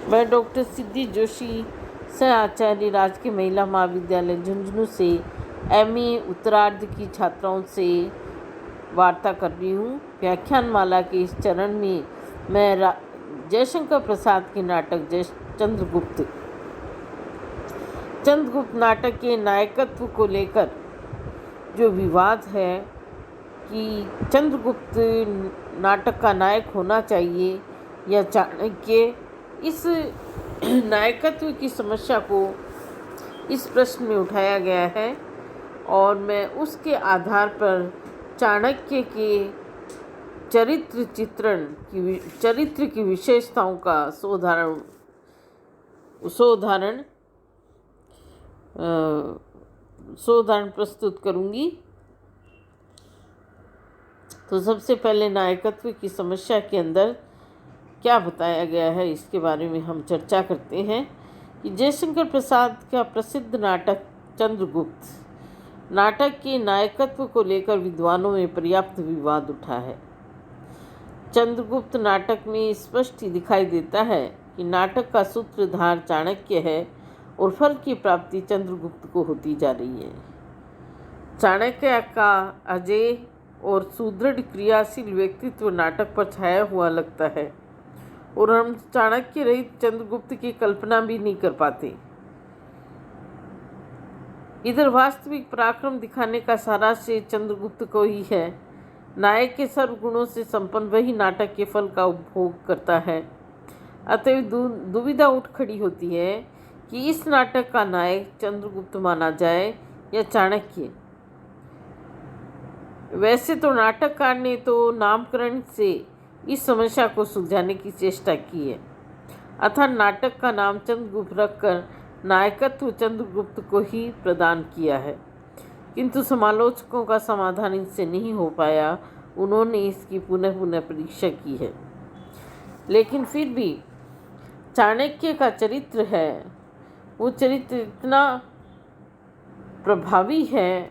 मैं डॉक्टर सिद्धि जोशी, सह आचार्य राजकीय महिला महाविद्यालय झुंझुनू से MA उत्तरार्ध की छात्राओं से वार्ता कर रही हूँ। व्याख्यान माला के इस चरण में मैं जयशंकर प्रसाद के नाटक चंद्रगुप्त नाटक के नायकत्व को लेकर जो विवाद है कि चंद्रगुप्त नाटक का नायक होना चाहिए या चाणक्य, इस नायकत्व की समस्या को इस प्रश्न में उठाया गया है और मैं उसके आधार पर चाणक्य के चरित्र की विशेषताओं का सोदाहरण प्रस्तुत करूंगी। तो सबसे पहले नायकत्व की समस्या के अंदर क्या बताया गया है इसके बारे में हम चर्चा करते हैं कि जयशंकर प्रसाद का प्रसिद्ध नाटक चंद्रगुप्त नाटक के नायकत्व को लेकर विद्वानों में पर्याप्त विवाद उठा है। चंद्रगुप्त नाटक में स्पष्ट ही दिखाई देता है कि नाटक का सूत्रधार चाणक्य है और फल की प्राप्ति चंद्रगुप्त को होती जा रही है। चाणक्य का अजेय और सुदृढ़ क्रियाशील व्यक्तित्व नाटक पर छाया हुआ लगता है और हम चाणक्य रहित चंद्रगुप्त की कल्पना भी नहीं कर पाते। इधर वास्तविक पराक्रम दिखाने का सारा श्रेय चंद्रगुप्त को ही है। नायक के सर्व गुणों से संपन्न वही नाटक के फल का उपभोग करता है। अतः दुविधा उठ खड़ी होती है कि इस नाटक का नायक चंद्रगुप्त माना जाए या चाणक्य। वैसे तो नाटककार ने तो नामकरण से इस समस्या को सुलझाने की चेष्टा की है, अर्थात नाटक का नाम चंद्रगुप्त रखकर नायकत्व चंद्रगुप्त को ही प्रदान किया है, किंतु समालोचकों का समाधान इससे नहीं हो पाया। उन्होंने इसकी पुनः परीक्षा की है, लेकिन फिर भी चाणक्य का चरित्र है, वो चरित्र इतना प्रभावी है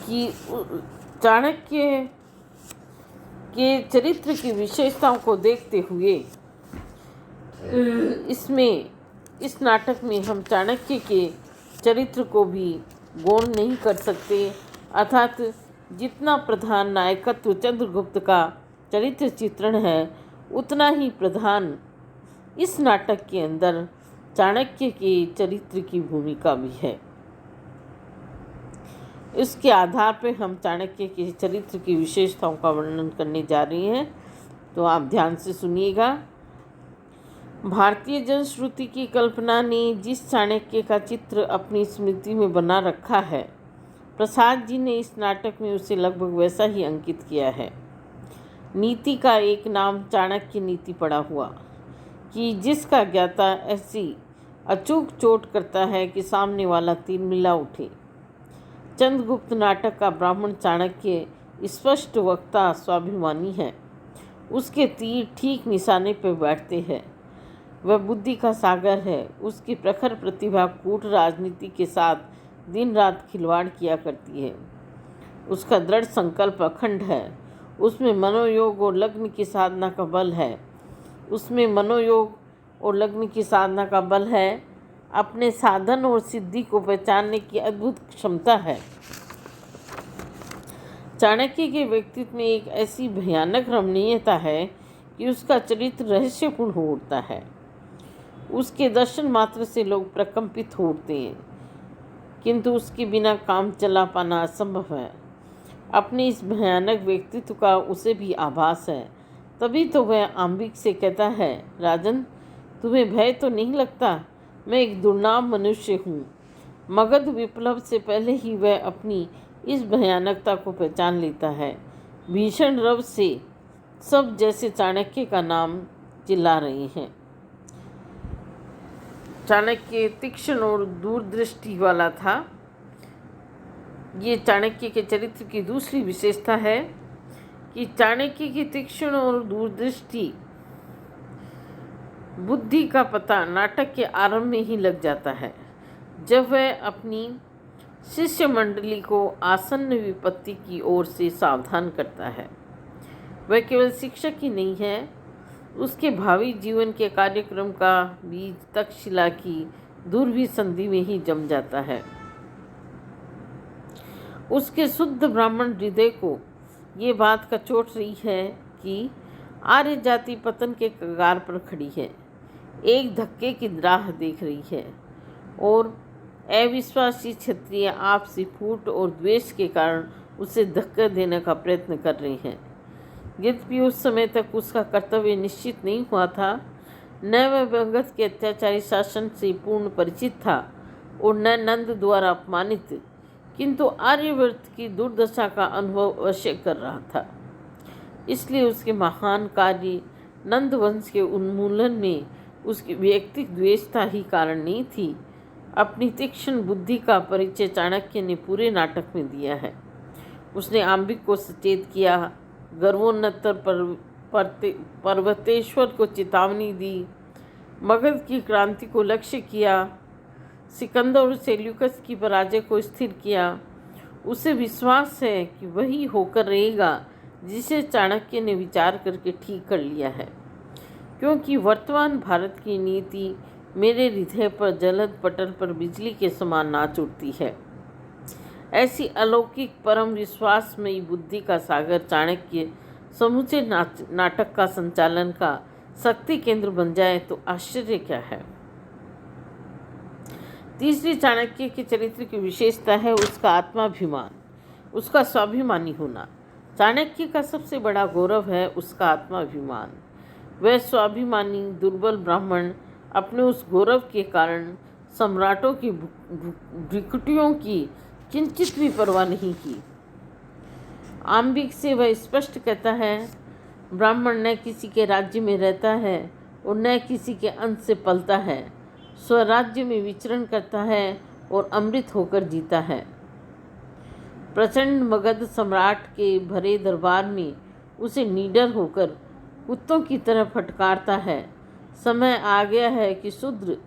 कि चाणक्य के चरित्र की विशेषताओं को देखते हुए इस नाटक में हम चाणक्य के चरित्र को भी गौण नहीं कर सकते। अर्थात जितना प्रधान नायकत्व चंद्रगुप्त का चरित्र चित्रण है, उतना ही प्रधान इस नाटक के अंदर चाणक्य के चरित्र की भूमिका भी है। इसके आधार पर हम चाणक्य के चरित्र की विशेषताओं का वर्णन करने जा रहे हैं, तो आप ध्यान से सुनिएगा। भारतीय जनश्रुति की कल्पना ने जिस चाणक्य का चित्र अपनी स्मृति में बना रखा है, प्रसाद जी ने इस नाटक में उसे लगभग वैसा ही अंकित किया है। नीति का एक नाम चाणक्य नीति पड़ा हुआ कि जिसका ज्ञाता ऐसी अचूक चोट करता है कि सामने वाला तीर मिला उठे। चंद्रगुप्त नाटक का ब्राह्मण चाणक्य स्पष्ट वक्ता स्वाभिमानी है। उसके तीर ठीक निशाने पर बैठते हैं। वह बुद्धि का सागर है। उसकी प्रखर प्रतिभा कूट राजनीति के साथ दिन रात खिलवाड़ किया करती है। उसका दृढ़ संकल्प अखंड है। उसमें मनोयोग और लग्न की साधना का बल है। अपने साधन और सिद्धि को पहचानने की अद्भुत क्षमता है। चाणक्य के व्यक्तित्व में एक ऐसी भयानक रमणीयता है कि उसका चरित्र रहस्यपूर्ण हो उठता है। उसके दर्शन मात्र से लोग प्रकंपित हो उठते हैं, किंतु उसके बिना काम चला पाना असंभव है। अपने इस भयानक व्यक्तित्व का उसे भी आभास है। तभी तो वह आंबिक से कहता है, राजन, तुम्हें भय तो नहीं लगता? मैं एक दुर्नाम मनुष्य हूँ। मगध विप्लव से पहले ही वह अपनी इस भयानकता को पहचान लेता है। भीषण रव से सब जैसे चाणक्य का नाम चिल्ला रहे हैं। चाणक्य तीक्ष्ण और दूरदृष्टि वाला था। ये चाणक्य के चरित्र की दूसरी विशेषता है कि चाणक्य की तीक्ष्ण और दूरदृष्टि बुद्धि का पता नाटक के आरंभ में ही लग जाता है, जब वह अपनी शिष्य मंडली को आसन्न विपत्ति की ओर से सावधान करता है। वह केवल शिक्षक ही नहीं है, उसके भावी जीवन के कार्यक्रम का बीज तक्षशिला की दूरवी संधि में ही जम जाता है। उसके शुद्ध ब्राह्मण हृदय को ये बात कचोट रही है कि आर्य जाति पतन के कगार पर खड़ी है, एक धक्के की राह देख रही है और अविश्वासी क्षत्रिय आपसी फूट और द्वेष के कारण उसे धक्का देने का प्रयत्न कर रहे हैं। यद्यपि उस समय तक उसका कर्तव्य निश्चित नहीं हुआ था, न वह भगत के अत्याचारी शासन से पूर्ण परिचित था और न नंद द्वारा अपमानित, किंतु आर्यवर्त की दुर्दशा का अनुभव अवश्य कर रहा था। इसलिए उसके महान कार्य नंद वंश के उन्मूलन में उसकी व्यक्तिगत द्वेषता ही कारण नहीं थी। अपनी तीक्ष्ण बुद्धि का परिचय चाणक्य ने पूरे नाटक में दिया है। उसने आंबिक को सचेत किया, गर्वोन्नतर पर्वतेश्वर को चेतावनी दी, मगध की क्रांति को लक्ष्य किया, सिकंदर और सेल्यूकस की पराजय को स्थिर किया। उसे विश्वास है कि वही होकर रहेगा जिसे चाणक्य ने विचार करके ठीक कर लिया है, क्योंकि वर्तमान भारत की नीति मेरे हृदय पर जलद पटल पर बिजली के समान नाच उठती है। ऐसी अलौकिक परम विश्वासमयी बुद्धि का सागर चाणक्य समूचे नाटक का संचालन का शक्ति केंद्र बन जाए तो आश्चर्य क्या है। तीसरी चाणक्य के चरित्र की विशेषता है उसका आत्माभिमान, उसका स्वाभिमानी होना। चाणक्य का सबसे बड़ा गौरव है उसका आत्माभिमान। वह स्वाभिमानी दुर्बल ब्राह्मण अपने उस गौरव के कारण सम्राटों की भ्रिकुटियों की किंचित भी परवाह नहीं की। आंबिक से वह स्पष्ट कहता है, ब्राह्मण न किसी के राज्य में रहता है और न किसी के अंश से पलता है, स्वराज्य में विचरण करता है और अमृत होकर जीता है। प्रचंड मगध सम्राट के भरे दरबार में उसे निडर होकर कुत्तों की तरह फटकारता है। समय आ गया है कि शूद्र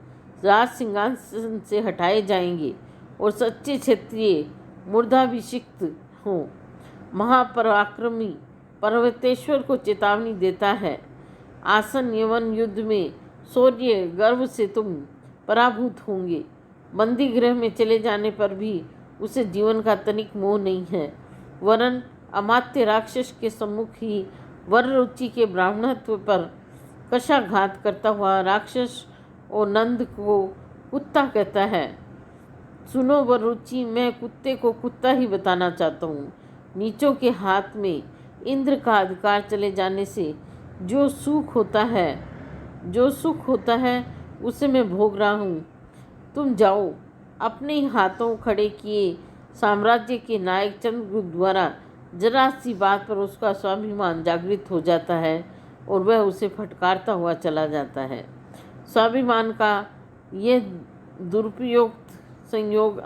राज सिंहासन से हटाए जाएंगे और सच्चे क्षत्रिय मूर्धाभिषिक्त हों। महापराक्रमी पर्वतेश्वर को चेतावनी देता है, आसन यवन युद्ध में शौर्य गर्व से तुम पराभूत होंगे। बंदी गृह में चले जाने पर भी उसे जीवन का तनिक मोह नहीं है, वरन अमात्य राक्षस के सम्मुख ही वर रुचि के ब्राह्मणत्व पर कशाघात करता हुआ राक्षस और नंद को कुत्ता कहता है। सुनो वर रुचि, मैं कुत्ते को कुत्ता ही बताना चाहता हूँ। नीचों के हाथ में इंद्र का अधिकार चले जाने से जो सुख होता है उसे मैं भोग रहा हूँ। तुम जाओ। अपने ही हाथों खड़े किए साम्राज्य के नायक चंद्रगुप्त द्वारा जरा सी बात पर उसका स्वाभिमान जागृत हो जाता है और वह उसे फटकारता हुआ चला जाता है। स्वाभिमान का यह दुरुपयुक्त संयोग